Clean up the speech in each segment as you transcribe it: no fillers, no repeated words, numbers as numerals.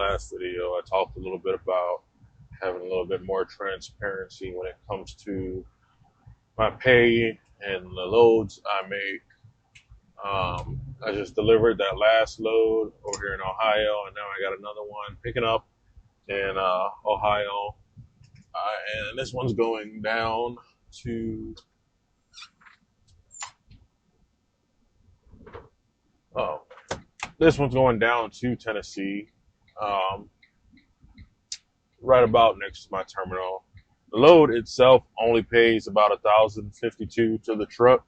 last video, I talked a little bit about having a little bit more transparency when it comes to my pay and the loads I make. I just delivered that last load over here in Ohio, and now I got another one picking up in Ohio. And this one's going down to, oh, this one's going down to Tennessee, um, right about next to my terminal. The load itself only pays about 1,052 to the truck.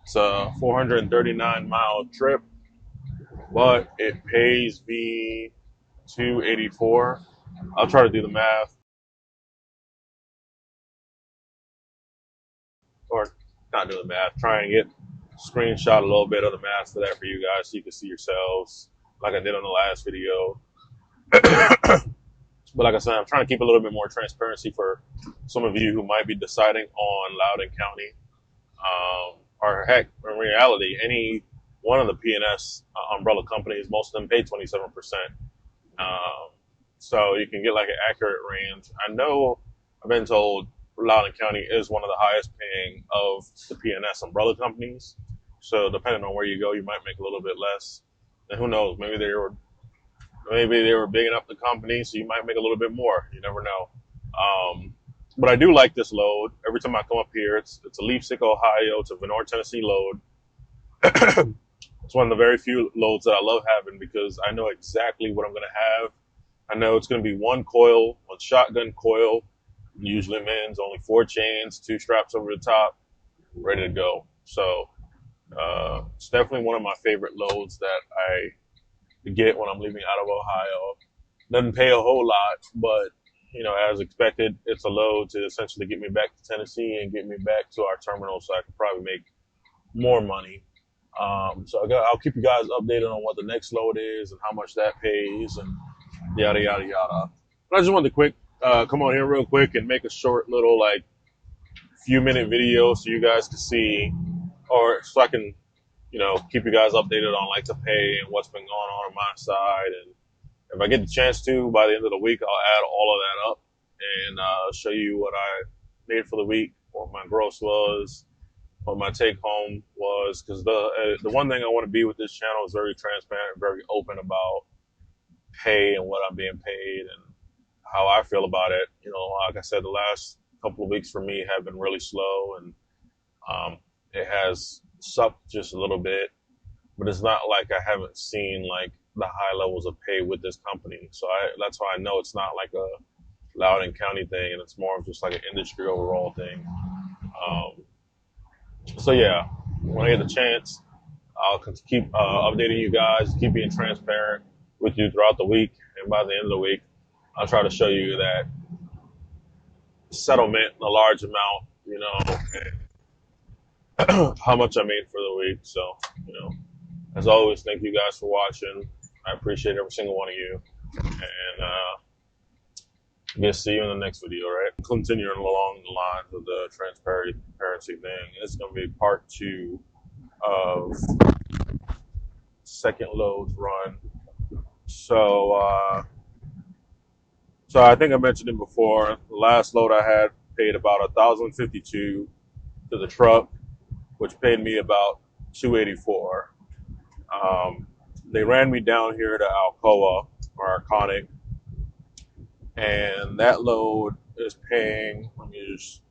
It's a 439-mile trip, but it pays me 284. I'll try to do the math, or not do the math. Try and get screenshot a little bit of the math for that for you guys, so you can see yourselves, like I did on the last video. But like I said, I'm trying to keep a little bit more transparency for some of you who might be deciding on Loudon County. Or heck, in reality, any one of the P&S umbrella companies, most of them pay 27%. So you can get like an accurate range. I know I've been told Loudon County is one of the highest paying of the P&S umbrella companies. So depending on where you go, you might make a little bit less. And who knows, maybe they were big enough the company, so you might make a little bit more. You never know. But I do like this load. Every time I come up here, it's a Leipzig, Ohio. It's a Venor, Tennessee load. It's one of the very few loads that I love having because I know exactly what I'm going to have. I know it's going to be one shotgun coil, usually men's, only 4 chains, 2 straps over the top, ready to go. So it's definitely one of my favorite loads that I get when I'm leaving out of Ohio. Doesn't pay a whole lot, but as expected, it's a load to essentially get me back to Tennessee and get me back to our terminal, so I could probably make more money. So I'll keep you guys updated on what the next load is and how much that pays and yada yada yada. But I just wanted to come on here real quick and make a short little few minute video so you guys can see, or so I can keep you guys updated on the pay and what's been going on my side. And if I get the chance to, by the end of the week, I'll add all of that up and show you what I made for the week, what my gross was, what my take home was. Because the one thing I want to be with this channel is very transparent, very open about pay and what I'm being paid and how I feel about it. Like I said, the last couple of weeks for me have been really slow, and it has sucked just a little bit. But it's not like I haven't seen the high levels of pay with this company. So that's why I know it's not like a Loudon County thing, and it's more of just like an industry overall thing. So yeah, when I get the chance, I'll keep updating you guys, keep being transparent with you throughout the week. And by the end of the week, I'll try to show you that settlement in a large amount, and how much I made for the week. So, as always, thank you guys for watching. I appreciate every single one of you. And I guess see you in the next video, right? Continuing along the lines of the transparency thing, it's going to be part 2 of second loads run. So I think I mentioned it before. The last load I had paid about 1,052 to the truck, which paid me about 284. They ran me down here to Alcoa or Arconic, and that load is paying, let me just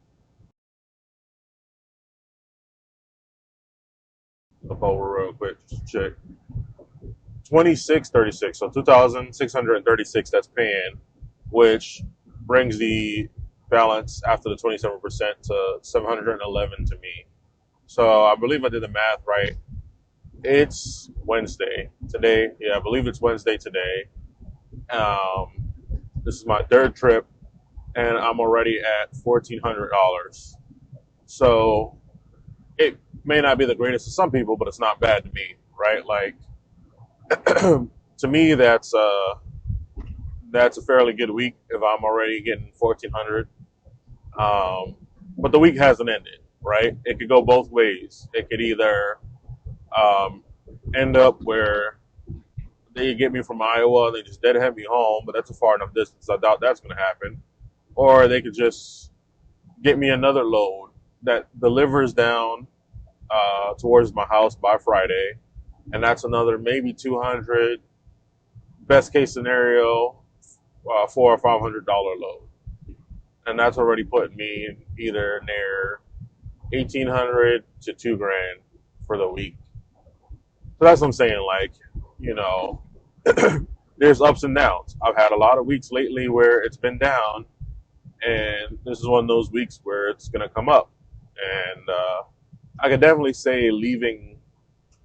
look over real quick, just check. 2636, so 2,636 that's paying, which brings the balance after the 27% to 711 to me. So I believe I did the math right. It's Wednesday today. Yeah, I believe it's Wednesday today. This is my 3rd trip, and I'm already at $1,400. So it may not be the greatest to some people, but it's not bad to me, right? To me, that's a fairly good week if I'm already getting $1,400. But the week hasn't ended, right? It could go both ways. It could either end up where they get me from Iowa, they just deadhead me home, but that's a far enough distance. I doubt that's going to happen. Or they could just get me another load that delivers down towards my house by Friday, and that's another maybe 200. Best case scenario, $400 or $500 load, and that's already putting me in either near 1,800 to 2 grand for the week. So that's what I'm saying. Like, you know, there's ups and downs. I've had a lot of weeks lately where it's been down, and this is one of those weeks where it's gonna come up. And I could definitely say leaving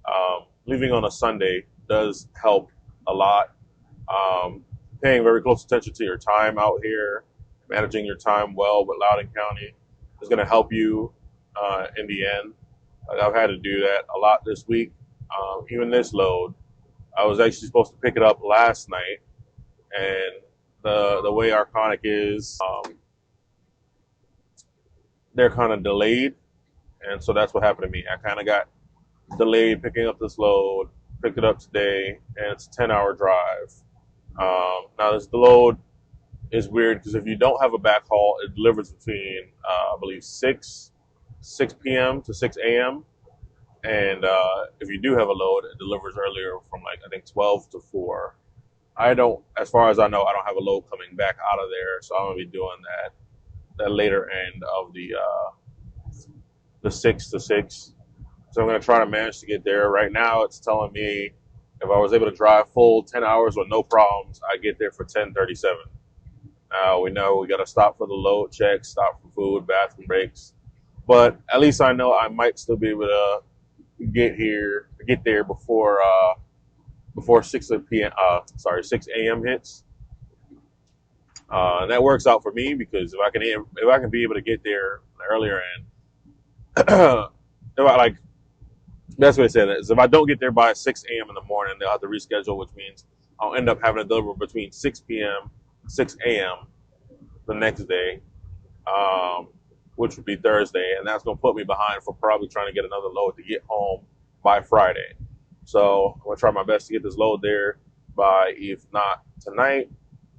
on a Sunday does help a lot. Paying very close attention to your time out here, managing your time well with Loudon County is going to help you in the end. Like, I've had to do that a lot this week. Even this load, I was actually supposed to pick it up last night, and the way Arconic is, they're kind of delayed, and so that's what happened to me. I kind of got delayed picking up this load, picked it up today, and it's a 10-hour drive. Now this load is weird because if you don't have a backhaul, it delivers between I believe 6 p.m. to 6 a.m. And if you do have a load, it delivers earlier from like I think 12 to 4. I don't, as far as I know, I don't have a load coming back out of there, so I'm gonna be doing that later end of the 6 to 6. So I'm gonna try to manage to get there. Right now, it's telling me if I was able to drive full 10 hours with no problems, I get there for 10:37. Now we know we got to stop for the load check, stop for food, bathroom breaks. But at least I know I might still be able to get there before 6 p.m. 6 a.m. hits. And that works out for me because if I can be able to get there earlier and if I like. Best way to say that is if I don't get there by 6 a.m. in the morning, they'll have to reschedule, which means I'll end up having to deliver between 6 p.m. 6 a.m. the next day, which would be Thursday, and that's going to put me behind for probably trying to get another load to get home by Friday. So I'm going to try my best to get this load there by, if not tonight,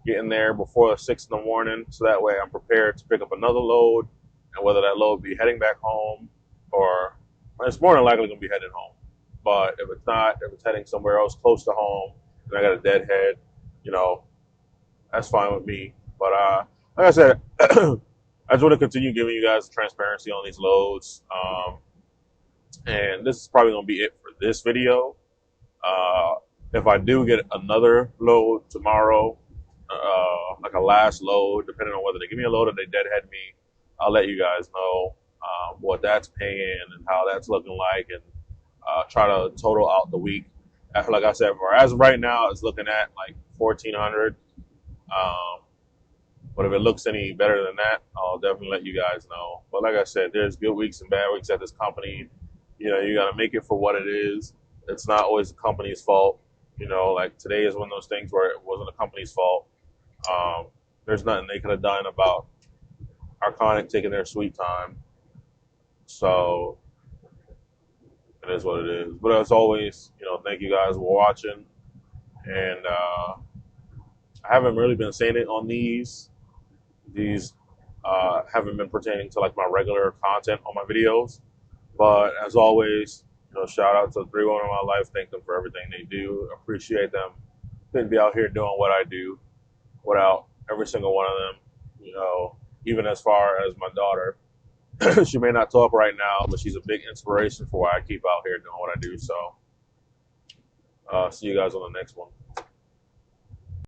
getting there before 6 in the morning, so that way I'm prepared to pick up another load, and whether that load be heading back home or it's more than likely going to be heading home. But if it's not, if it's heading somewhere else close to home, and I got a deadhead, that's fine with me. But like I said, I just want to continue giving you guys transparency on these loads. And this is probably going to be it for this video. If I do get another load tomorrow, like a last load, depending on whether they give me a load or they deadhead me, I'll let you guys know what that's paying and how that's looking like, and try to total out the week. Like I said, as of right now, it's looking at like 1,400. But if it looks any better than that, I'll definitely let you guys know. But like I said, there's good weeks and bad weeks at this company. You got to make it for what it is. It's not always the company's fault. Like today is one of those things where it wasn't the company's fault. There's nothing they could have done about Arconic taking their sweet time. So it is what it is. But as always, thank you guys for watching. And I haven't really been saying it on these. These haven't been pertaining to like my regular content on my videos. But as always, shout out to the 3 women in my life. Thank them for everything they do. Appreciate them. Couldn't be out here doing what I do without every single one of them. Even as far as my daughter. She may not talk right now, but she's a big inspiration for why I keep out here doing what I do. So see you guys on the next one.